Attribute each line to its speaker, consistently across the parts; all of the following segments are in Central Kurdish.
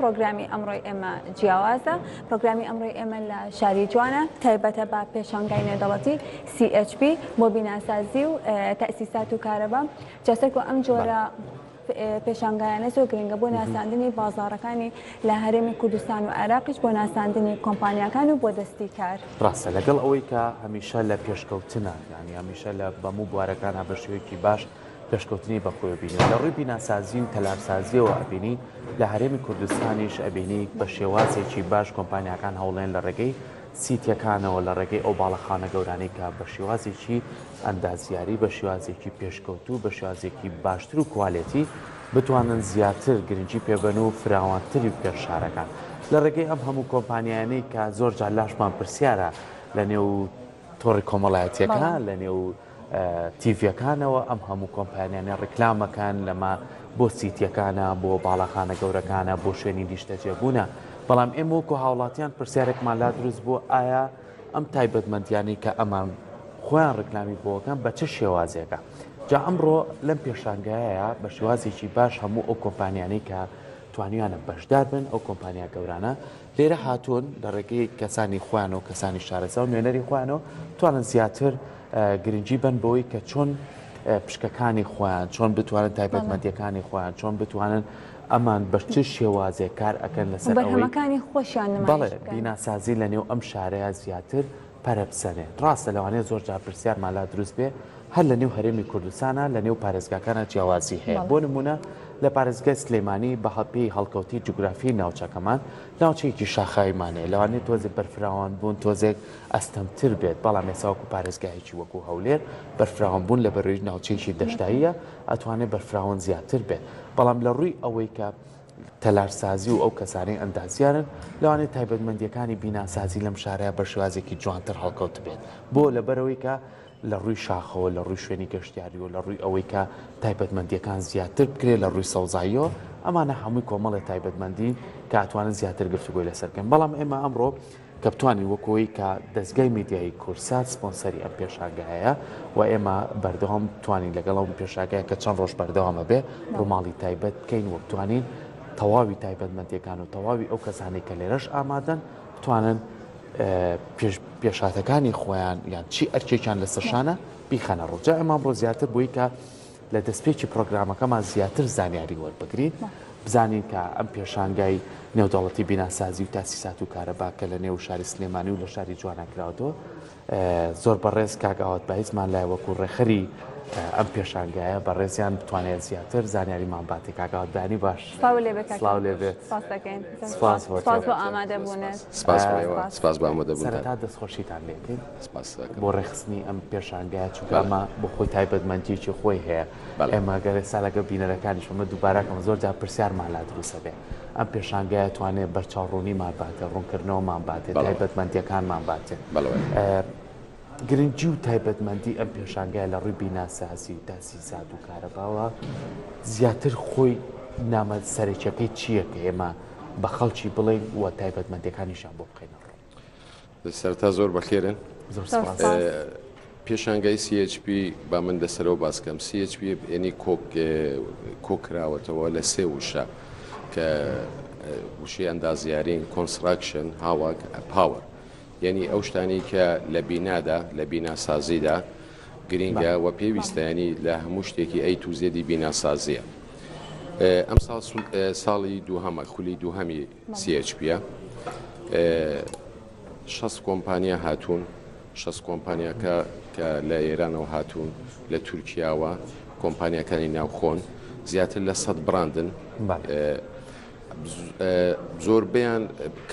Speaker 1: پرۆگرامی ئەمڕۆی ئێمە جیاوازە پرۆگرامی ئەمڕۆی ئێمە لە شاری جوانە تایبەتە بە پێشانگای نێودەوڵەتی CHP بۆ بیناسازی و تەسیسات و کارەبا جەسەک و ئەم جۆرە پێشانگایانە زۆر گرنگە بۆ ناساندنی بازاڕەکانی لە هەرێمی کوردستان و عێراقیش بۆ ناساندنی کۆمپانیەکان و بۆ دەستی کار
Speaker 2: ڕاستە لەگەڵ ئەوەی کە هەمیشە لە پێشکەوتنە یعنی هەمیشە لە بەموو بوارەکانە بە شێوەیەکی باش پێشکەوتنی بەخۆی بینی لە ڕووی بیناسازی و تەلارسازیەوە ئەبینی لە هەرێمی کوردستانیش ئەبینی بە شێوازێکی باش کۆمپانیەکان هەوڵێن لە ڕێگەی سیتیەکانەوە لە ڕێگەی ئەو باڵەخانە گەورانەی کە بە شێوازێکی ئەندازیاری بە شێوازێکی پێشکەوتو بە شێوازێکی باشتر و کوالێتی بتوانن زیاتر گرنگی پێبن و فراوانتری و پێششارەکان لە ڕێگەی ئەم هەموو کۆمپانیانەی کە زۆر جار لاشمان پرسیارە لە نێو تۆڕی کۆمەڵایەتیەکان لە نێو تیڤەکانەوە ئەم هەموو کۆمپانیانە ڕکلامەکان لەمە بۆ سیتیەکانە بۆ باڵەخانە گەورەکانە بۆ شوێنی نیشتەجێبوونە بەڵام ئێمە وەکو هاوڵاتیان پرسیارێکمان لا دروست بۆ ئایا ئەم تایبەتمەندیانی کە ئەمان خۆیان ڕکلامی بۆەکەم بە چه شێوازێکە جا ئەمڕۆ لەم پێشانگایە بە شێوازێکی باش هەموو ئەو کۆمپانیانەی کە توانیانە بەشدار بن ئەو کۆمپانیا گەورانە لێرە هاتوون لە ڕێگەی کەسانی خوان و کەسانی شارەزا و نوێنەری خوانەوە توانن زیاتر گرنگی بن بۆی کە چۆن پشکەکانی خۆیان چۆن بتوانن تایبەتمەندیەکانی خۆیان چۆن بتوانن ئەمان بە چ شێوازێک کار ئەکەن لەسەر
Speaker 1: بەرهەمەکانی خۆشیان
Speaker 2: بەڵێ بیناسازی لە نێو ئەم شارەیە زیاتر پەرەبسەنێ ڕاستە لەوانەیە زۆر جار پرسیارمان لا دروست بێ هەر لە نێو هەرێمی کوردستانە لە نێو پارێزگاکانە جیاوازی هەیە بۆ نمونە لە پارێزگای سلێمانی بە هەڵپێی هەڵکەوتی جوگرافی ناوچەکەمان ناوچەیەکی شاخایمانەیە لەوانەیە تۆزێک بەرفراوان بوون تۆزێک ئەستەمتر بێت بەڵام ێساوەکو پارێزگایەکی وەکو هەولێر بەرفراوان بوون لە بەرەوەی ناوچەیەکی دەشتاییە ئەتوانێت بەرفراوان زیاتر بێت بەڵام لە ڕووی ئەوەی کە تەلارسازی و ئەو کەسانەی ئەندازیارن لەوانێت تایبەتمەندیەکانی بیناسازی لەم شارەیە بە شێوازێکی جوانتر هەڵکەوت بێت بۆ لەبەرەوەی کە لە ڕووی شاخەوە لە ڕووی شوێنی گەشتیاری و لە ڕووی ئەوەی کە تایبەتمەندیەکان زیاتر بکرێت لە ڕووی سەوزاییەوە ئەمانە هەمووی کۆمەڵی تایبەتمەندی کە ئەتوانن زیاتر گفتوگۆی لەسەرکەن بەڵام ئێمە ئەمڕۆ کە بتوانین وەکەوەی کە دەستگای میدیایی کورسات سپۆنسەری ئەم پێشانگایە و ئێمە بەردەوام توانین لەگەڵ ئەم پێشانگایە کە چەند ڕۆژ بەردەوامە بێ ڕووماڵی تایبەت بکەین و بتوانین تەواوی تایبەتمەندیەکان و تەواوی ئەو کەسانی کە لێرەش ئامادەن بتوانن پێشاتەکانی خۆیان یان چی ئەرکێکیان لە سەرشانە بیخەنە ڕۆجا ئەمان بۆ زیاتر بووی کە لە دەستپێکی پرۆگرامەکەمان زیاتر زانیاری وەربگرین بزانین کە ئەم پێشانگای نێودەوڵەتی بیناسازی و تاسیسات و کارەباکە لە نێو شاری سلێمانی و لە شاری جوانەکراوەوە زۆر بەڕێز کاگاوات بەهیزمان لای وەکو ڕێخەری ئەم پێشانگایە بە ڕێزیان بتوانێت زیاتر زانیاریمان باتێک کاگاوتبانی باش
Speaker 1: سلااو لێبێت سپاس بۆ ئامادەبوونێت
Speaker 3: سپاس بە ئامادەبوون
Speaker 2: سەرەتا دەستخۆشیتان لێکەین بۆ ڕێخستنی ئەم پێشانگایە چونکە ئەمە بۆ خۆی تایبەتمەندیی خۆی هەیە ئێمە گەرە ساڵەکە بینەرەکانی شمە دووبارەکەم زۆر جار پرسیارمان لا دروستە بێ ئەم پێشانگایە توانێت بەرچاوڕوونیمان باتێ ڕوونکردنەوەمان باتێت تایبەتمەندیەکانمان باتێت گرنگی و تایبەتمەندی ئەم پێشانگای لە ڕووی بیناسازی و تاسیسات و کارەباوە زیاتر خۆی نامە سەرچەکەی چییە کە ئێمە بە خەڵکی بڵێن وە تایبەتمەندیەکانیشان بۆ بقینە
Speaker 3: سەرتا زۆر بەخێرن پێشانگای CHP با من دەسەرەوە باسکەم CHP ینی کۆکراوەتەوە لە سێ وشە کە وشی ئەندازیارین کۆنستراکشن هاواک پاوەر یعنی ئەو شتانی کە لە بینادا لە بیناسازیدا گرینگە و پێویستیانی لە هەموو شتێکی ئەی تو زێدی بیناسازیە ئەم ساڵی دووهەمە خولی دووهەمی CHPە 6 کۆمپانیا هاتوون 6 کۆمپانیاکە کە لە ئێرانەوە هاتوون لە تورکیاوە کۆمپانیەکانی ناوخۆن زیاتر لە 100 براندن زۆربیان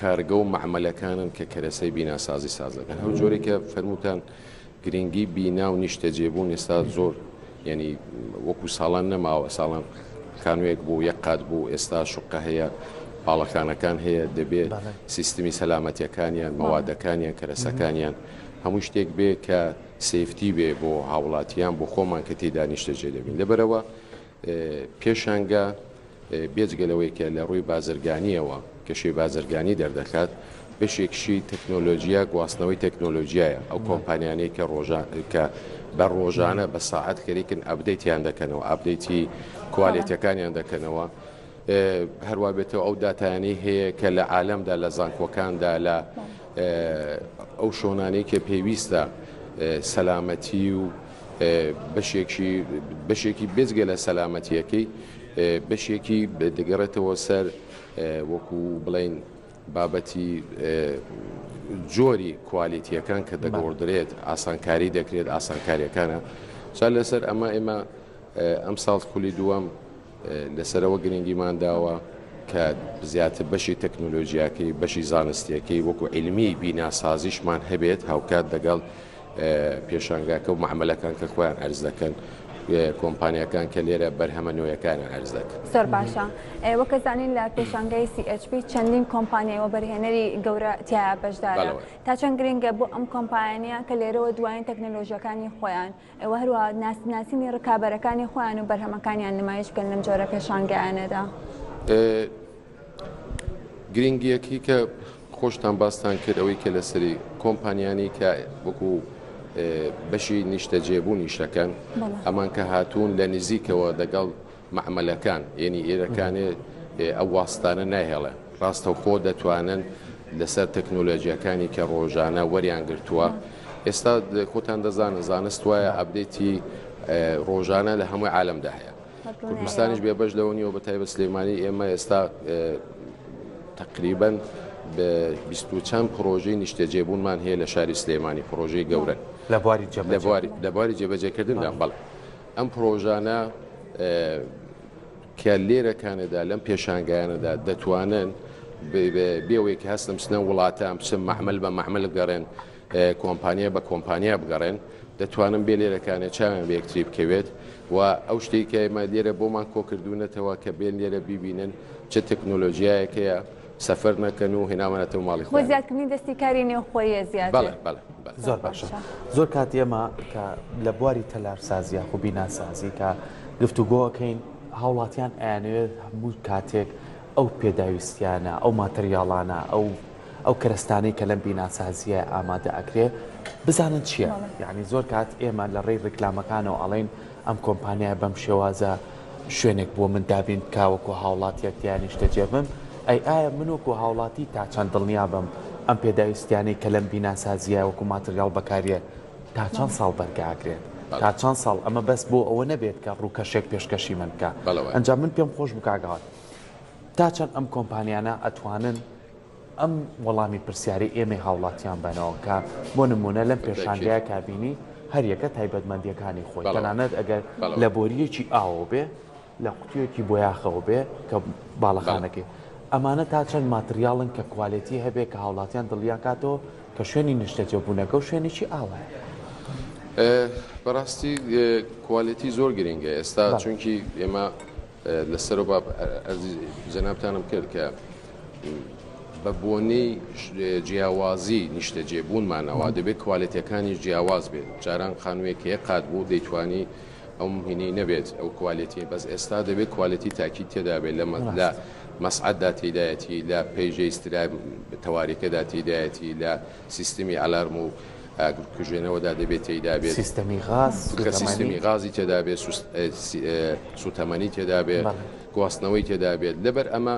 Speaker 3: کارگە و معمەلەکانن کە کەرەسەی بیناسازی سازەکەن هەو جۆرێکە فەرمووتان گرنگی بینا و نیشتەجێبوون ئێستا زۆر ینی وەکو ساڵان نەماوە ساڵان کانوێک بوو یەک قات بوو ئێستا شوقە هەیە باڵەکانەکان هەیە دەبێت سیستمی سەلامەتیەکانیان مەوادەکانیان کەرەسەکانیان هەموو شتێک بێ کە سیفتی بێ بۆ هاوڵاتیان بۆ خۆمان کە تێدا نیشتەجێ دەبین لەبەرەوە پێشانگە بێجگەلەوەی کە لە ڕووی بازرگانیەوە کەشەی بازرگانی دەردەکات بەشێکشی تەکنۆلۆژیا گواستنەوەی تەکنۆلۆژیایە ئەو کۆمپانیانەی کە بە ڕۆژانە بە ساعات خەریکن ئەپدەیتیان دەکەنەوە ئەپدەیتی کوالیتیەکانیان دەکەنەوە هەروە بێتەوە ئەو داتایانی هەیە کە لە عالەمدا لە زانکۆکاندا لە ئەو شۆنانەی کە پێویستە سەلامەتی و بەشێکی بێزگە لە سەلامەتیەکەی بەشێکی دەگەڕێتەوە سەر وەکو بڵین بابەتی جۆری کوالیتیەکان کە دەگۆڕدرێت ئاسانکاری دەکرێت ئاسانکاریەکانە چا لەسەر ئەمە ئێمە ئەم ساڵ خولی دووەم لەسەرەوە گرنگیمان داوە کە زیاتر بەشی تەکنۆلۆژیاکەی بەشی زانستیەکەی وەکو علمی بیناسازیشمان هەبێت هاوکات دەگەڵ پێشانگاکە و معاملەکان کە خۆیان ئەرز دەکەن کۆمپانیەکان کە لێرە بەرهەمە نوێیەکانیان ئەرز دەکەن.
Speaker 1: زۆر باشە وەکە زانین لە پێشانگای CHP چەندین کۆمپانیەوە بەرهێنەری گەورە تایە بەشدارە تا چەند گرنگە بۆ ئەم کۆمپانیا کە لێرەوە دوایین تەکنۆلۆژیەکانی خۆیان ئەوە هەروە ناسینی ڕکابەرەکانی خۆیان و بەرهەمەکانیان نمایش بکەن لەم جۆرە پێشانگایانەدا.
Speaker 3: گرنگیەکی کە خۆشتان باستان کرد ئەوەی کە لەسەری کۆمپانیانی کە وەکو بەشی نیشتەجێبوو نیشەکەن ئەمان کە هاتوون لە نزیکەوە دەگەڵ معمەلەکان یعنی ئێرەکانێ ئەو واستانە ناهێڵێ ڕاستە خۆ دەتوانن لەسەر تەکنۆلۆژیەکانی کە ڕۆژانە وەریان گرتووە ئێستا خۆتان دەزانن زانست وایە ئەبدێتی ڕۆژانە لە هەمووی عالەمدا هەیە کوردستانیش بێبەش لەوەنیەوە بە تایبەت سلێمانی ئێمە ئێستا تقریباً بە 20 چەند پرۆژەی نیشتەجێبوونمان هەیە لە شاری سلێمانی پرۆژەی گەورە لە بواری جێبەجێکردندا بەڵێ ئەم پرۆژانە کە لێرەکانەدا لەم پێشانگایانەدا دەتوانن بێوەیە کە هەستم بچنە وڵاتە بچم مەحمل بە مەحمل بگەڕێن کۆمپانیا بە کۆمپانیا بگەڕێن دەتوانن بێ لێرەکانە چاویان بە یەکتری بکەوێت و ئەو شتێک کە ئێمە لێرە بۆمان کۆکردوونەتەوە کە بێن لێرە بیبینن چه تەکنۆلۆژیایەکەیە سەفەر نەکەن و هێناوانەتەوە ماڵی خۆ
Speaker 1: زیادکردنی دەستی کاری نێوخۆیە زیاتر.
Speaker 2: زۆر باشە زۆر کات ئێمە کە لە بواری تەلارسازی خو بیناسازی کە گفتوگۆەکەین هاوڵاتیان ئەیانوێت هەموو کاتێک ئەو پێداویستیانە ئەو ماتریاڵانە ئەو کەرەستانەی کە لەم بیناسازیە ئامادە ئەکرێ بزانن چییە یعنی زۆر کات ئێمە لە ڕێی ڕێکلامەکانەوە ئەڵێن ئەم کۆمپانیای بەم شێوازە شوێنێک بۆ من دابین کاوەکو هاوڵاتیەکیانی شتەجێبم ئایا من وەکو هاوڵاتی تا چەند دڵنیا بم ئەم پێداویستیانەی کە لەم بیناسازیە وەکو ماتریال بەکارێت تا چەند ساڵ بەرگاگرێت تا چەند ساڵ ئەمە بەس بۆ ئەوە نەبێت کە ڕووکەشێک پێشکەشی من بکە ئەنجام من پێم خۆش بکگات تا چەند ئەم کۆمپانیانە ئەتوانن ئەم وەڵامی پرسیاری ئێمە هاوڵاتیان بنەوە کە بۆ نمونە لەم پێشانگایە کابینی هەریەکە تایبەتمەندیەکانی خۆی تەنانەت ئەگەر لە بۆریەکی ئاوە بێ لە قوتوویەکی بۆ یاخەوە بێ کە باڵەخانەکەی ئەمانە تا چەند ماتریاڵن کە کوالێتی هەبێ کە هاوڵاتیان دڵیا کاتەوە کە شوێنی نیشتەجێبوونەکە و شوێنێکی ئاوە
Speaker 3: بەڕاستی کوالێتی زۆر گرنگە ئێستا چونکی ئێمە لەسەر جەنابتانم کرد کە بە بۆنەی جیاوازی نیشتەجێبوونمانەوە دەبێت کوالێتیەکانی جیاواز بێت جاران خانوویەک هەیە قات بوو دەیتوانی ئەو مهینەی نەبێت ئەو کوالێتی بەس ئێستا دەبێت کوالێتی تاکی تێدا بێت لە مەسعەددا تێدایەتی لە پێیژەی استرای تەواریکەدا تێدایەتی لە سیستمی ئالارم و کوژێنەوەدا دەبێت تێدا بێت سیستمی غازی تێدا بێت سوتەمەنی تێدا بێت گواستنەوەی تێدا بێت لەبەر ئەمە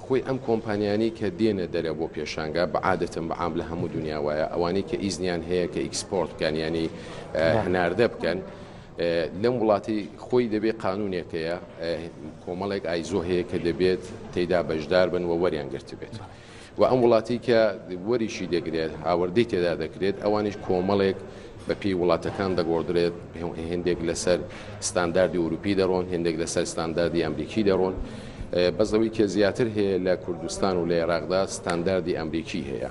Speaker 3: خۆی ئەم کۆمپانیانی کە دێنە دەرە بۆ پێشانگا بەعادەتن بەعام لە هەموو دنیا وایە ئەوانەی کە ئیزنیان هەیە کە ئیکسپۆرت بکەن ینی هەناردە بکەن لەم وڵاتی خۆی دەبێت قانونێکەیە کۆمەڵێک ئایزۆ هەیە کە دەبێت تێدا بەشدار بن و وەریان گرت بێت و ئەم وڵاتی کە وەریشی دەگرێت هاوردەی تێدا دەکرێت ئەوانش کۆمەڵێک بە پێی وڵاتەکان دەگۆڕدرێت هێندێک لەسەر ستانداردی ئوروپی دەڕۆن هێندێک لەسەر ستانداردی ئەمریکی دەڕۆن بەزەوەی کە زیاتر هەیە لە کوردستان و لە عێراقدا ستانداردی ئەمریکی هەیە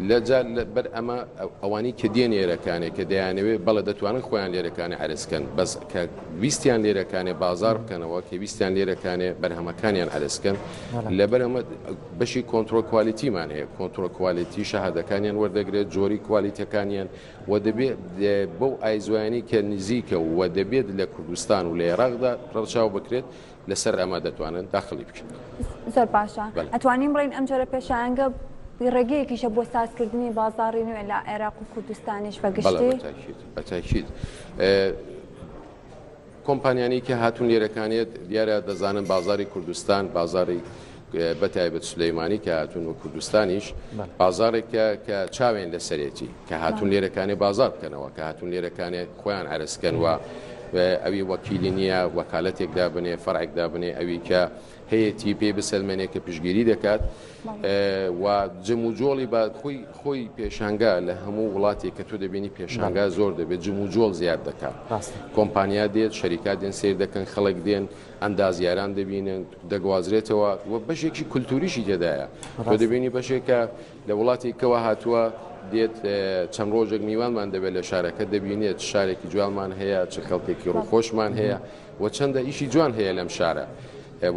Speaker 3: لەجار بەر ئەمە ئەوانی کە دێن لێرەکانێک کە دەیانەوێت بەڵە دەتوانن خۆیان لێرەکانی عرزکەن بەس کە ویستیان لێرەکانێ بازار بکەنەوە کە ویستیان لێرەکانێ بەرهەمەکانیان عرزکەن لەبەر ئەمە بەشی کۆنتترۆل کوالیتیمان هەیە کۆنتترۆل کوالیتی شەهادەکانیان وەردەگرێت جۆری کوالیتەکانیان و دەبێت بەو ئایزوانی کە نزیکە و دەبێت لە کوردستان و لە عێراقدا ڕەچاو بکرێت لەسەر ئەمە دەتوانن داخلی بکەن.
Speaker 1: زۆر باشە ئەتوانین بڵین ئەم جۆرە پێشانگە ڕێگەیەکیشە بۆ سازکردنی بازاڕی نوێ لە عێراق و کوردستانیش بەگشتی
Speaker 3: بەتاکید کۆمپانیانی کە هاتون لێرەکانێت دیارە دەزانن بازاری کوردستان بازاری بەتایبەت سلەیمانی کە هاتون و کوردستانیش بازارێکە کە چاوێن لە سەرێتی کە هاتون لێرەکانێ بازار بکەنەوە کە هاتون لێرەکانێ خۆیان عرسکەنوە ئەوی وەکیلی نییە وەکالەتێکدا بنێ فەرعێکدا بنێ ئەوی کە هەیەی پێ بسەلمێنێ کە پشگیری دەکات و جم و جۆڵی بە خۆی پێشانگا لە هەموو وڵاتێک کە تۆ دەبینی پێشانگا زۆر دەبێت جم و جۆڵ زیاد دەکات کۆمپانیا دێت شەریکات دێن سیر دەکەن خەڵک دێن ئەندازیاران دەبینن دەگوازرێتەوە و بەشێکی کولتوریشی تێدایە تۆ دەبینی بەشێکە لە وڵاتێکەوە هاتووە دێت چەند ڕۆژێک میوانمان دەبێت لە شارەکە دەبینێت شارێکی جوانمان هەیە چ خەڵکێکی ڕووخۆشمان هەیە و چەندە ئیشی جوان هەیە لەم شارە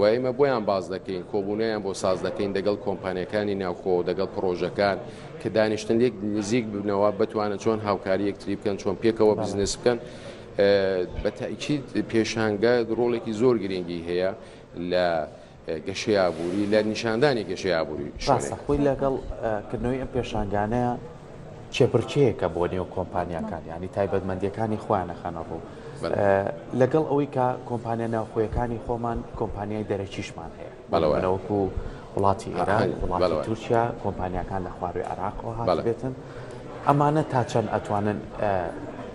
Speaker 3: و ئێمە بۆیان باز دەکەین کۆبوونیان بۆ ساز دەکەین دەگەڵ کۆمپانیەکانی ناوخۆ دەگەڵ پرۆژەکان کە دانیشتن لێک نزیک ببنەوە بتوانە چۆن هاوکاری یەکتری بکەن چۆن پێکەوە بزنس بکەن بە تاکید پێشانگە ڕۆڵێکی زۆر گرنگی هەیە لە گەشەیابووری لە نیشاندانی گەشەیابووری
Speaker 2: خۆی لەگەڵ کردنەوەی ئەم پێشانگانەیە چێپرچەیەکە بۆ نێو کۆمپانیەکان ینی تایبەتمەندیەکانی خۆیانەخانە ڕوو لەگەڵ ئەوەی کە کۆمپانیا ناوخۆیەکانی خۆمان کۆمپانیای دەرەکیشمان هەیە بەڵەوەکو وڵاتی ئێران وڵاتی تورکیا کۆمپانیەکان لە خواروی عێراقەوە هاتبێتن ئەمانە تا چەند ئەتوانن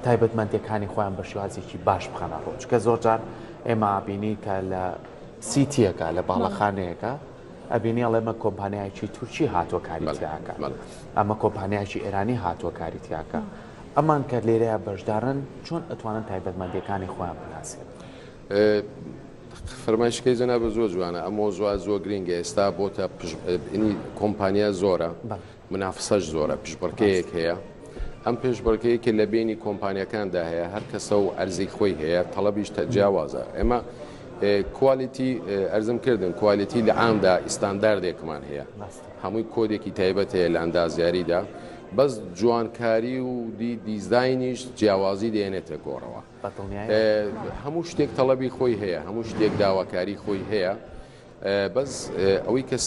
Speaker 2: تایبەتمەندیەکانی خۆیان بە شێوازێکی باش بخەنە ڕوو چکە زۆرجار ئێمە بینی کە لە سیتیەکە لە باڵەخانەیەەکە ئەبینی ئەڵێمە کۆمپانیایکی تورکی هاتووە کاریتیاکە ئەمە کۆمپانیایکی ئێرانی هاتووە کاریتیاکە ئەمان کە لێرەیە بەشدارن چۆن ئەتوانن تایبەتمەندیەکانی خۆیان بناسێن
Speaker 3: فەرمایشکەی جەناب زۆر جوانە ئەمە زۆر گرنگە ئێستا بۆتە کۆمپانیا زۆرە منافسەش زۆرە پشبڕکەیەک هەیە ئەم پێشبڕکەیە کە لە بینی کۆمپانیەکاندا هەیە هەر کەسە و ئەرزی خۆی هەیە تەڵەبیش تەجیاوازە ئێمە کوالیتی ئەرزم کردن کوالیتی لە عامدا ئیستانداردێکمان هەیە هەمووی کۆدێکی تایبەت هەیە لە ئەندازیاریدا بەس جوانکاری و دیزاینیش جیاوازی دێنێتە گۆڕەوە هەموو شتێک تەڵەبی خۆی هەیە هەموو شتێک داواکاری خۆی هەیە بەس ئەوەی کە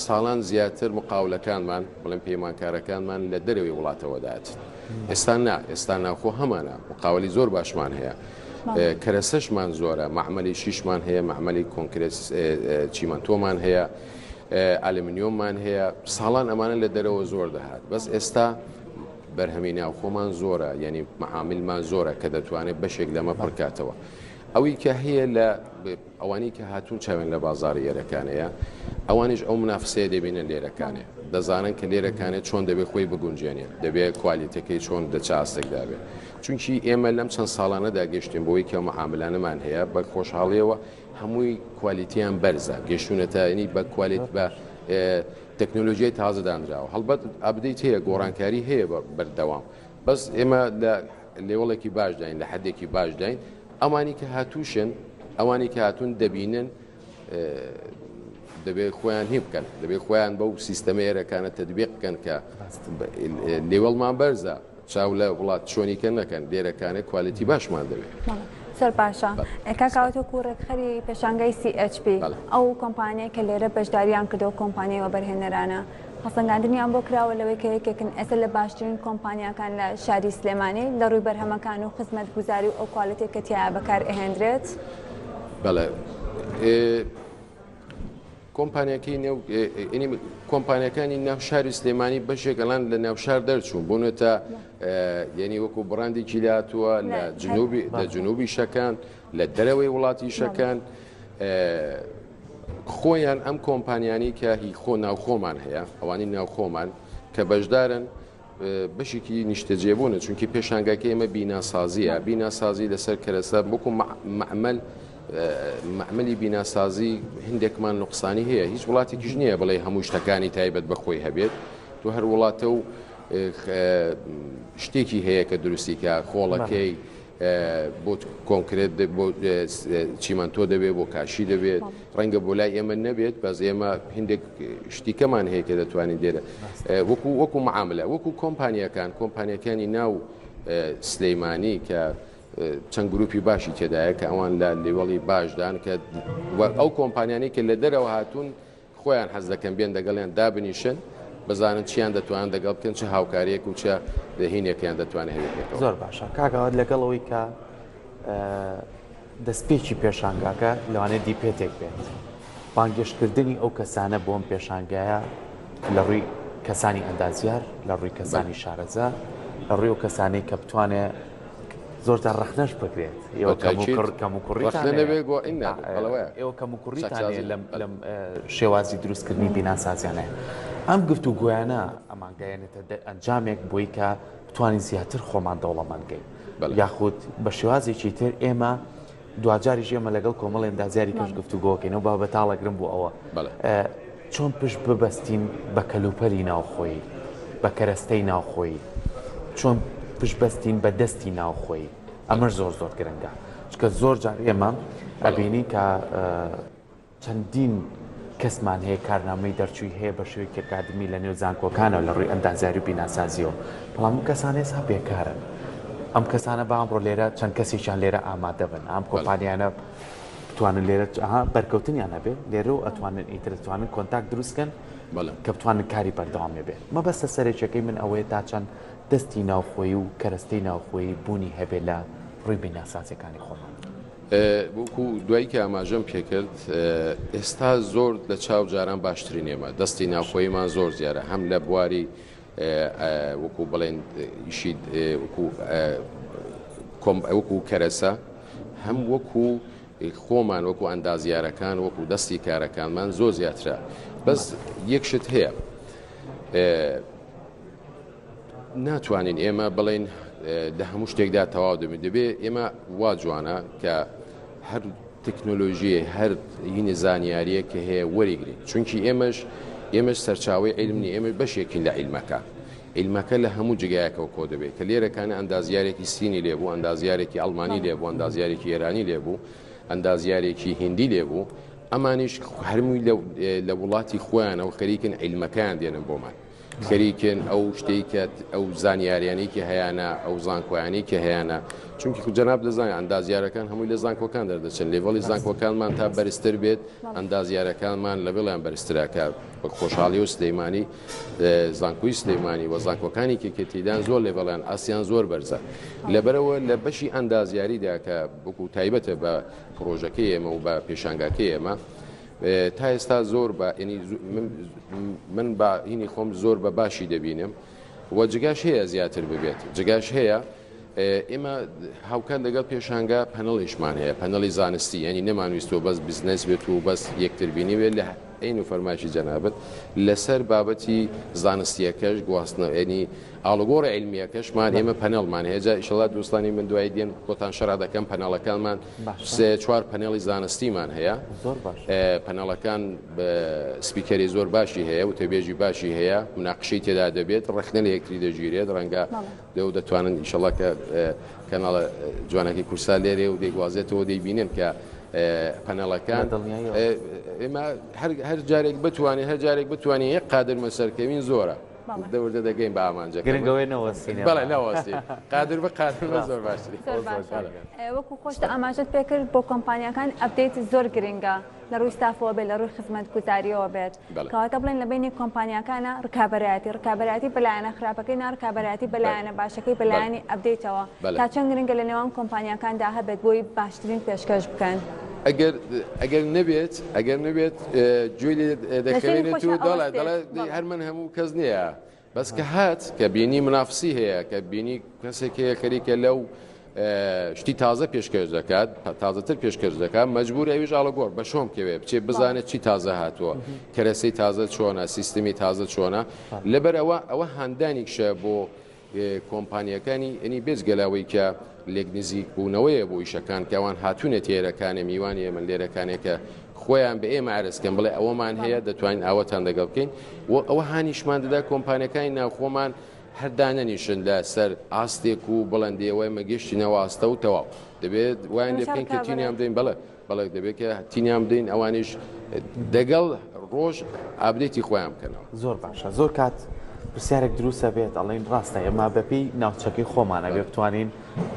Speaker 3: ساڵان زیاتر مقاولەکانمان بڵێن پەیمانکارەکانمان لە دەرەوەی وڵاتەوەدات ئێستا ناوخۆ هەمانە مقاولی زۆر باشمان هەیە کەرەسەشمان زۆرە معمەلی شیشمان هەیە معمەلی کۆنکرێت چیمەنتۆمان هەیە ئالمینیۆممان هەیە ساڵان ئەمانە لە دەرەوە زۆر دەهات بەس ئێستا بەرهەمی ناوخۆمان زۆرە یعنی معاملمان زۆرە کە دەتوانێت بەشێک لەمە پڕکاتەوە ئەوەی کە هەیە لە ئەوانی کە هاتوون چاوێن لە بازاری ئێرەکانەیە ئەوانیش ئەو منافسەیە دەبینن لێرەکانێ دەزانن کە لێرەکانێت چۆن دەبێت خۆی بگونجێنێت دەبێت کوالیتەکەی چۆن دەچاستێکدا بێت چونکی ئێمە لەم چەند ساڵانەدا گەشتین بۆی کە معاملانەمان هەیە بە خۆشحاڵیەوە هەمووی کوالیتیان بەرزە گەشتونەتەنی بە کوالیت بە تەکنۆلۆژیای تازەدانراوە هەڵبەت ئابدەیت هەیە گۆڕانکاری هەیە بەردەوام بەس ئێمە لە لێوڵێکی باشداین لە حدێکی باشداین ئەوانی کە هاتووشن ئەوانی کە هاتوون دەبینن دەبێت خۆیان هی بکەن دەبێت خۆیان بەو سیستەمەیەرەکانە تەدبیق بکەن کە لێوەڵمان بەرزە چاو لە وڵات چۆنیکە نەکەن لێرەکانە کوالیتی باشمان دەوێت
Speaker 1: سەر باشە کاکاوەتە کوڕێکخەری پێشانگای CHP ئەو کۆمپانیای کە لێرە بەشداریان کردەوە کۆمپانیای وەبەرهێنەرانە هەڵسەنگاندنیان بۆ کراوە لەوەی کە یەکێکن ئێستا لە باشترین کۆمپانیاکان لە شاری سلێمانی لە ڕووی بەرهەمەکان و خزمەتگوزاری و ئەو کوالیتێک کە تیا بەکار ئەهێنرێت
Speaker 3: بەڵێ کۆمپانیەکانی ناو شاری سلێمانی بەشێکەڵان لە ناوشار دەرچوون بوونێتە یعنی وەکو بڕاندی کیلاتووە لە جنوبی شەکان لە دەرەوەی وڵاتی شەکان خۆیان ئەم کۆمپانیانی کە هی خۆ ناوخۆمان هەیە ئەوانی ناوخۆمان کە بەشدارن بەشێکی نیشتەجێبوونە چونکی پێشانگاکە ئێمە بیناسازیە بیناسازی لەسەر کەرەسە وەکو معمەلی بیناسازی هندێکمان نقصانی هەیە هیچ وڵاتێکیش نییە بڵێ هەموو شتەکانی تایبەت بەخۆی هەبێت تو هەر وڵاتە و شتێکی هەیە کە دروستیکە خۆڵەکەی بۆ کۆنکرێت بۆ چیمەنتۆ دەبێت بۆ کاشی دەبێت ڕەنگە بۆ لای ئێمە نەبێت بەس ئێمە هندێک شتیکەمان هەیە کە دەتوانین دێرە وەکو معاملە وەکو کۆمپانیەکانی ناو سلەیمانی کە چەند گروپی باشی تێدایە کە ئەوان لە لێوەڵی باشدان کە ئەو کۆمپانیانی کە لە دەرەوە هاتوون خۆیان حەز دەکەن بێن دەگەڵیان دابنیشن بزانن چیان دەتوانن دەگەڵ بکەن چه هاوکاریەک و چه هینێکیان دەتوانێت هەوێت
Speaker 2: زۆر باشە کاکەوە لەگەڵەوەی کە دەستپێکی پێشانگاکە لەوانێت دیپێتێک بێت بانگێشکردنی ئەو کەسانە بۆم پێشانگایە لە ڕووی کەسانی ئەندازیار لە ڕووی کەسانی شارەزا لە ڕووی ئەو کەسانەی کە بتوانێ زۆرجار ڕەخنەش بکرێت ئێوە کەم و کوڕیتانێ لەم شێوازی دروستکردنی بیناسازیانەیە ئەم گفتوگویانە ئەمانگەیەنێتە ئەنجامێک بۆی کە بتوانین زیاتر خۆمان دەوڵەمەندگەین یاخود بە شێوازێکی تر ئێمە دوجاریش ئێمە لەگەڵ کۆمەڵی ئەندازیاری کەش گفتوگۆکەینەوە با بەتاڵەگرم بوو ئەوە چۆن پشت ببەستین بە کەلوپەلی ناوخۆی بە کەرەستەی ناوخۆی چۆن پشت بەستین بە دەستی ناوخۆی ئەمەش زۆر گرنگە چکە زۆر جار ئێمە ئەبینی کە چەندین کەسمان هەیە کارنامەی دەرچووی هەیە بە شوەیەکی ئەکادمی لە نێو زانکۆکانەوە لە ڕووی ئەندازیاری و بیناسازیەوە بەڵام کەسانێ سا بێکارن ئەم کەسانە بە ئەمڕۆ لێرە چەند کەسێکیان لێرە ئامادە بن ئەم کۆمپانیانە بتوانن لێرە بەرکەوتنیان هەبێت لێرە و ئەتوانن ئیتر دەتوانن کۆنتاکت دروستکەن کە بتوانن کاری بەردەوامێ بێت مەبەستە سەرێکەکەی من ئەوەیە تا چەند دەستی ناوخۆی و کەرەستەی ناوخۆی بوونی هەبێت لە ڕووی بیناسازیەکانی خۆمان
Speaker 3: وەکو دوایی کە ئاماژەم پێکرد ئێستا زۆر لە چاو جاران باشترین ئێمە دەستی ناوخۆیمان زۆر زیارە هەم لە بواری وەکو بڵێن ئیشی وەکو کەرەسە هەم وەکو خۆمان وەکو ئەندازیارەکان وەکو دەستی کارەکانمان زۆر زیاترە بەس یەکشت هەیە ناتوانین ئێمە بڵێن لە هەموو شتێکدا تەواو دەبێت ئێمە وا جوانە کە هەر تەکنۆلۆژیە هەر هینی زانیاریە کە هەیە وەریگرین چونکی ئێمەش سەرچاوی علمنی ئێمە بەشێکین لە عیلمەکە عیلمەکە لە هەموو جگایەکەوە کۆ دەبێت کە لێرەکانە ئەندازیارێکی سینی لێبوو ئەندازیارێکی ئەڵمانی لێبوو ئەندازیارێکی ئێرانی لێبوو ئەندازیارێکی هندی لێبوو ئەمانیش هەرمووی لە وڵاتی خۆیانەوە خەریکن عیلمەکەیان دێنن بۆمان خەریکن ئەو شتێکە ئەو زانیاریانێکی هەیەە ئەو زانکۆیانی کە هەیەە چونکی جەناب دەزانین ئەندازیارەکان هەمووی لە زانکۆکان دەردەچن لێڤڵی زانکۆکانمان تا بەرزتر بێت ئەندازیارەکانمان لەگەڵیان بەرزتراکە بە خۆشحاڵی و سلەیمانی زانکۆی سلەیمانی وە زانکۆکانی کێکێتیدان زۆر لێڤڵیان ئاسیان زۆر بەرزە لەبەرەوە لە بەشی ئەندازیاریدا کە بکو تایبەتە بە پرۆژەکەی ئێمە و بە پێشانگاکەی ئێمە تا ئێستا زۆر من بە هینی خۆم زۆر بە باشی دەبینم وە جگاش هەیە زیاتر ببێت جگاش هەیە ئێمە هاوکان لەگەڵ پێشانگا پەنەڵیشمان هەیە پەنەڵی زانستی ینی نەمانویستەوە بەس بیزنس بێت و بەس یەکتر بینی بێت لە عین و فەرماشی جەنابەت لەسەر بابەتی زانستیەکەش گواستنەوە ینی ئاڵگۆڕە عیلمیەکەشمان ئێمە پەنەڵمان هەیە ئیشەڵات دوستانی من دوای دێن کۆتان شەڕا دەکەم پەنەڵەکانمان سێ چوار پەنەڵی زانستیمان هەیە پەنەڵەکان سپیکەری زۆر باشی هەیە و تێبێژی باشی هەیە مناقشەی تێدا دەبێت ڕخنە لە یەکتری دەگیرێت ڕەنگە لەو دەتوانن ئیشەڵا کە کەناڵە جوانەکەی کورسا لێرێ و دەیگوازێتەوە دەیبینن کە پەنەڵەکان ئێمە هەر جارێک بتوانین یەک قادر مەسەرکەوین زۆرە دەوردە دەگەین بە ئامانجە
Speaker 2: گرنگەوەی نەوەستین
Speaker 3: بەڵێ نەوەستی قادر بە قادر زۆر باشتری
Speaker 1: وەکو خۆشتە ئاماژەت پێکرد بۆ کۆمپانیەکان ئەپدەیت زۆر گرنگە لە ڕووی ستافەوە بێت لە ڕووی خزمەتگوزاریەوە بێت کەواتە بڵێن لە بینی کۆمپانیەکانە ڕکابەتی بەلایەنە خراپەکەی ڕکابەتی بەلایەنە باشەکەی بەلایەنی ئەپدەیتەوە تا چەند گرنگە لە نێوان کۆمپانیەکاندا هەبێت بۆی باشترین پێشکەش بکەن
Speaker 3: ئەگەر نەبێت گوێی دەکەوێنێت و دەڵێ هەر من هەموو کەس نییە بەس کە هات کە بینی منافسی هەیە کە بینی کەسێک هەیە خەریکە لەو شتی تازە پێشکەش دەکات تازەتر پێشکەش دەکات مەجبور ئەویش ئاڵگۆڕ بە شۆم کەوێ بچێ بزانێت چی تازە هاتووە کەرەسەی تازە چۆنە سیستمی تازە چۆنە لەبەر ئەوە هاندانێکشە بۆ کۆمپانیەکانی ئەنی بێزگەلاوەی کە لێک نزیک بوونەوەیە بۆ ئیشەکان کەوان هاتوونێت ئێرەکانە میوانی ئێمە لێرەکانێکە خۆیان بە ئێمە ئارسکەن بڵێ ئەوەمان هەیە دەتوانین ئاوەتان لەگەڵ بکەین ئەوە هانیشمان دەدا کۆمپانیەکانی ناوخۆمان هەردانەنیشن لە سەر ئاستێک و بڵندیەوەی مەگەشتینەوە ئاستە و تەواو دەبێت وایان لێ بکەین کە تینیان بدەین بەڵێ دەبێت کە تینیان بدەین ئەوانیش دەگەڵ ڕۆژ ئابدێتی خۆیان بکەنەوە
Speaker 2: زۆر باشە زۆر کات پرسیارێک دروستە بێت ئەڵێن ڕاستە ئێمە بەپی ناوچەکەی خۆمانە بێ بتوانین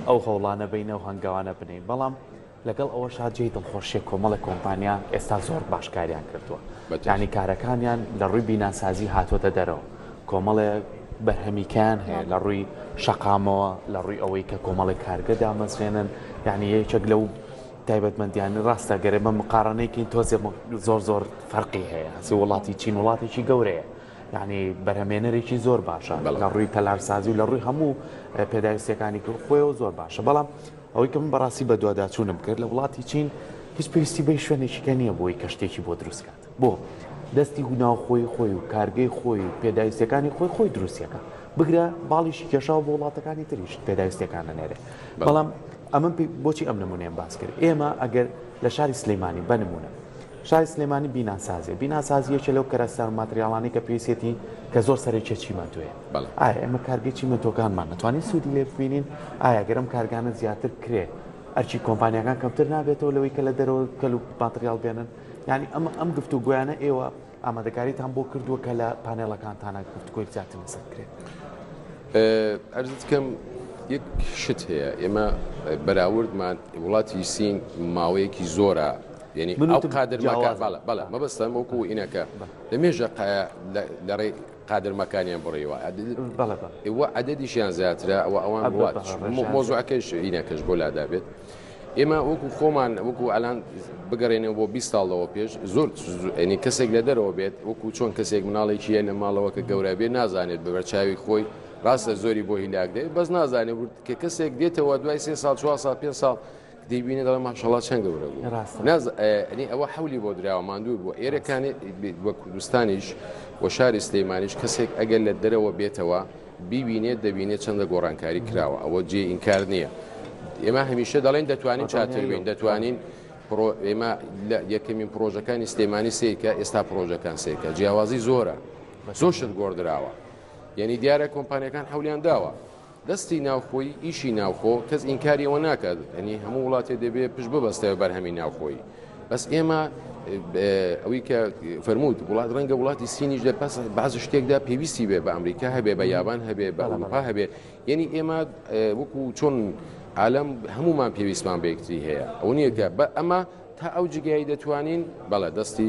Speaker 2: ئەو هەوڵانە بینە و هەنگاوانە بنین بەڵام لەگەڵ ئەوە شاجێی دڵخۆشیە کۆمەڵە کۆمپانیا ئێستا زۆر باشکاریان کردووە یعنی کارەکانیان لە ڕووی بیناسازی هاتوۆتە دەرەوە کۆمەڵێ بەرهەمیکان هەیە لە ڕووی شەقامەوە لە ڕووی ئەوەی کە کۆمەڵی کارگە دامەزرێنن یعنی یەکێک لەو تایبەتمەندیانی ڕاستە گەرێ بە مقارنەیەکین تۆزێ زۆر فەرقی هەیە هەسی وڵاتی چین وڵاتێکی گەورەیە یعنی بەرهەمێنەرێکی زۆر باشە لە ڕووی تەلارسازی و لە ڕووی هەموو پێداویستەکانی خۆیەوە زۆر باشە بەڵام ئەوەی کە من بەڕاستی بە دوواداچوونم کرد لە وڵاتی چین هیچ پێویستی بەی شوێنێکیکە نییە بۆی کە شتێکی بۆ دروستکات بۆ دەستی ناوخۆی خۆی و کارگەی خۆی و پێداویستەکانی خۆی دروستیەکە بگرە باڵیشی کێشاو بۆ وڵاتەکانی تریش پێداویستەکانە نێرێ بەڵام ئەمە بۆچی ئەم نمونەیەم باس کرد ئێمە ئەگەر لە شاری سلەیمانی بنمونە شاری سلەیمانی بیناسازی یەکێ لەو کەرەستان و ماتریاڵانی کە پێویستێتی کە زۆر سەرێکی چیمەنتۆیە ئایا ئێمە کارگەی چیمەنتۆکانمان نتوانین سوودی لێ ببینین ئایا گەرم کارگانە زیاتر کرێ ئەرچی کۆمپانیەکان کەمتر نابێتەوە لەوەی کە لە دەرەوە کەل و ماتریال بێنن یعنی ئەم گفتوگویانە ئێوە ئامادەکاریتان بۆ کردووە کە لە پانێڵەکانتانە گفتگۆی زیاتر لەسەر کرێت
Speaker 3: ئەرزت کەم یەک شت هەیە ئێمە بەراوردمان وڵاتی سین ماوەیەکی زۆرە یعنی ئەو قادرمەکان بەڵێ مەبەستم وەکو ئینەکە لە مێژە لەڕێ قادرمەکانیان بڕێەوە ئێوە عەدەدیشیان زیاترە ئەوان مۆزوعەکەش ئینەکەش بۆ لادا بێت ئێمە وەکو خۆمان وەکو ئەلان بگەڕێنەوە بۆ 20 ساڵەوە پێش زۆر ئەنی کەسێک لە دەرەوە بێت وەکو چۆن کەسێک مناڵێکی هەیە لە ماڵەوە کە گەورە بێت نازانێت بە بەرچاوی خۆی ڕاستە زۆری بۆ هیلاک دێت بەس نازانێت کە کەسێک دێتەوە دوای 3 ساڵ 4 ساڵ 5 ساڵ دەیبینێت دەڵێ ماشەڵڵا چەند گەورە بوو ئەوە حەولی بۆ دراوە ماندوو بووە ئێرەکانی وە کوردستانیش وە شاری سلەیمانیش کەسێک ئەگەر لە دەرەوە بێتەوە بیبینێت دەبینێت چەندە گۆڕانکاری کراوە ئەوە جێ ئینکار نییە ئێمە هەمیشە دەڵێن دەتوانین چاتر بین دەتوانین ئێمە یەکەمین پرۆژەکانی سلەیمانی سێکە ئێستا پرۆژەکان سێکە جیاوازی زۆرە زۆر شت گۆڕدراوە یعنی دیارە کۆمپانیەکان حەولیان داوە دەستی ناوخۆی ئیشی ناوخۆ کەس ئینکاریەوە ناکات ئەنی هەموو وڵاتی دەبێت پشت ببەستەوە بەرهەمی ناوخۆی بەس ئێمە ئەوەی کە فەرمووت وڵات ڕەنگە وڵاتی سینیش لە پاس باز شتێکدا پێویستی بێ بە ئەمریکا هەبێ بە یابان هەبێ بە ئەوروپا هەبێ یعنی ئێمە وەکو چۆن عالم هەمومان پێویستمان بەیەکتری هەیە ئەو نییە کە بە ئەمە تا ئەو جگایی دەتوانین بەڵێ دەستی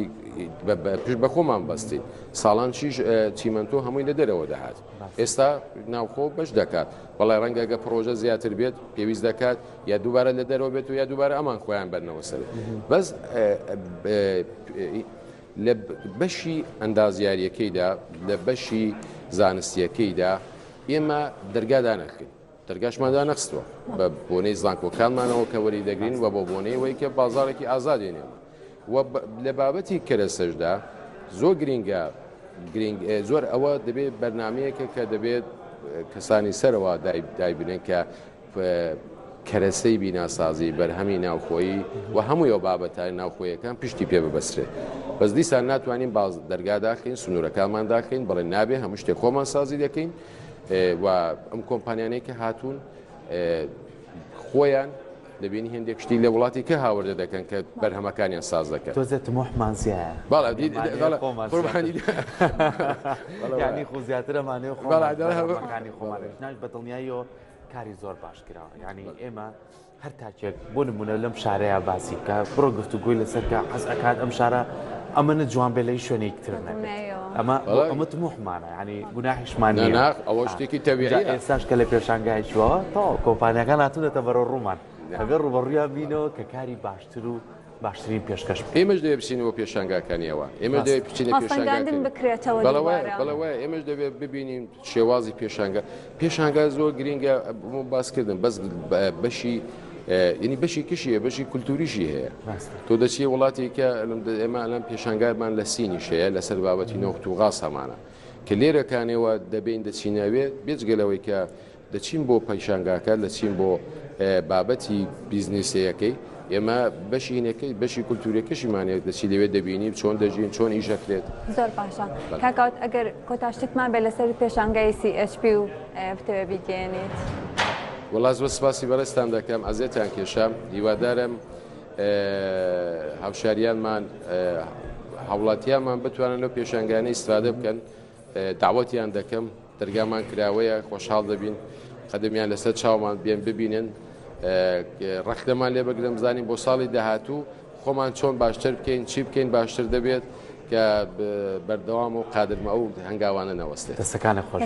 Speaker 3: پشت بە خۆمان بەستین ساڵان چیمەنتۆ هەمووی لە دەرەوە دەهات ئێستا ناوخۆ بەش دەکات بەڵێ ڕەنگەگە پرۆژە زیاتر بێت پێویست دەکات یا دووبارە لە دەرەوە بێت و یا دووبارە ئەمان خۆیان بەرنەوە سەر بەس لە بەشی ئەندازیاریەکەیدا لە بەشی زانستیەکەیدا ئێمە دەرگادا نەکەین دەرگاشماندا نەخستووە بە بۆنەی زانکۆکانمانەوە کە وەری دەگرین و بۆ بۆنەی وەی کە بازارێکی ئازادێنێ لە بابەتی کەرەسەشدا زۆر گرنگە زۆر ئەوە دەبێت بەرنمەیەکە کە دەبێت کەسانی سەرەوە دایبنێن کە کەرەسەی بیناسازی بەرهەمی ناوخۆیی و هەمووی ئەو بابەتای ناوخۆیەکان پشتی پێ ببەسترێت بەس دیسان ناتوانین باز دەرگاداخین سنوورەکانمان داخین بەڵێ نابێ هەموو شتێک خۆمان سازی دەکەین و ئەم کۆمپانیانەی کە هاتوون خۆیان دەبینی هێندێک شتی لە وڵاتی کە هاوردە دەکەن کە بەرهەمەکانیان ساز دەکەن
Speaker 2: تۆزێت محمان زیایە ینی خۆ زیاترەمانێ خۆمانی خۆمانێژناش بە دڵنیاییەوە کاری زۆر باش کراوە ینی ئێمە هەر تاچێک بۆ نمونە لەم شارەیە باسی کە بڕۆ گفتوگوی لەسەر کە حەز ئەکات ئەم شارە ئەمەنە جوان بێ لەی شوێنێکتر ئەمە تموحمانە ینی گوناحیشمانی
Speaker 3: ئەوە شتێکی تەبیعی
Speaker 2: ئێستاش کە لە پێشانگایشەوە تا کۆمپانیەکان هاتوونەتە بەرە ڕوومان ئەگەر ڕوبەڕوویان بینەوە کە کاری باشتر و باشترین پێشکەش
Speaker 3: ئێمەش دەوێت بچینەوە پێشانگاکانیەوە ئێمە دەوێت بچینە پێشانگاکان ئێمەش دەبێت ببینیم شێوازی پێشانگا زۆر گرینگە باسکردن بەس بەشی ینی بەشی کشیە بەشی کولتوریشی هەیە تۆ دەچی وڵاتی کە ئێمە لەم پێشانگارمان لە سینیش هەیە لەسەر بابەتی نەوت و غاز هەمانە کە لێرەکانەوە دەبین دەچینەوێت بێجگەلەوەی کە دەچین بۆ پەیشانگاکە دەچین بۆ بابەتی بیزنسەکەی ئێمە بەشینەکەی بەشی کولتوریەکەشیمانێت دەچی لەوێت دەبینی چۆن دەژین چۆن ئیشەکرێت
Speaker 1: زۆر باشە کاکاوت ئەگەر کۆتاشتێکمان بێ لەسەر پێشانگای CHP و بتەوێ بیگەێنیت
Speaker 3: وڵاز بە سپاسی بەڕێستان دەکەم ئەزێتان کێشام هیوادارم هاوشاریانمان هاوڵاتیانمان بتوانن لەو پێشانگانە ئیستفادە بکەن داوەتیان دەکەم دەرگامان کراوەیە خۆشحاڵ دەبین قەدەمیان لەسەر چاومان بێن ببینن ڕەختەمان لێ بگرم بزانین بۆ ساڵی داهاتوو خۆمان چۆن باشتر بکەین چی بکەین باشتر دەبێت کە بەردەوام و قادرمە ئەو هەنگاوانە نەوەستێت
Speaker 2: دەستەکانە خۆش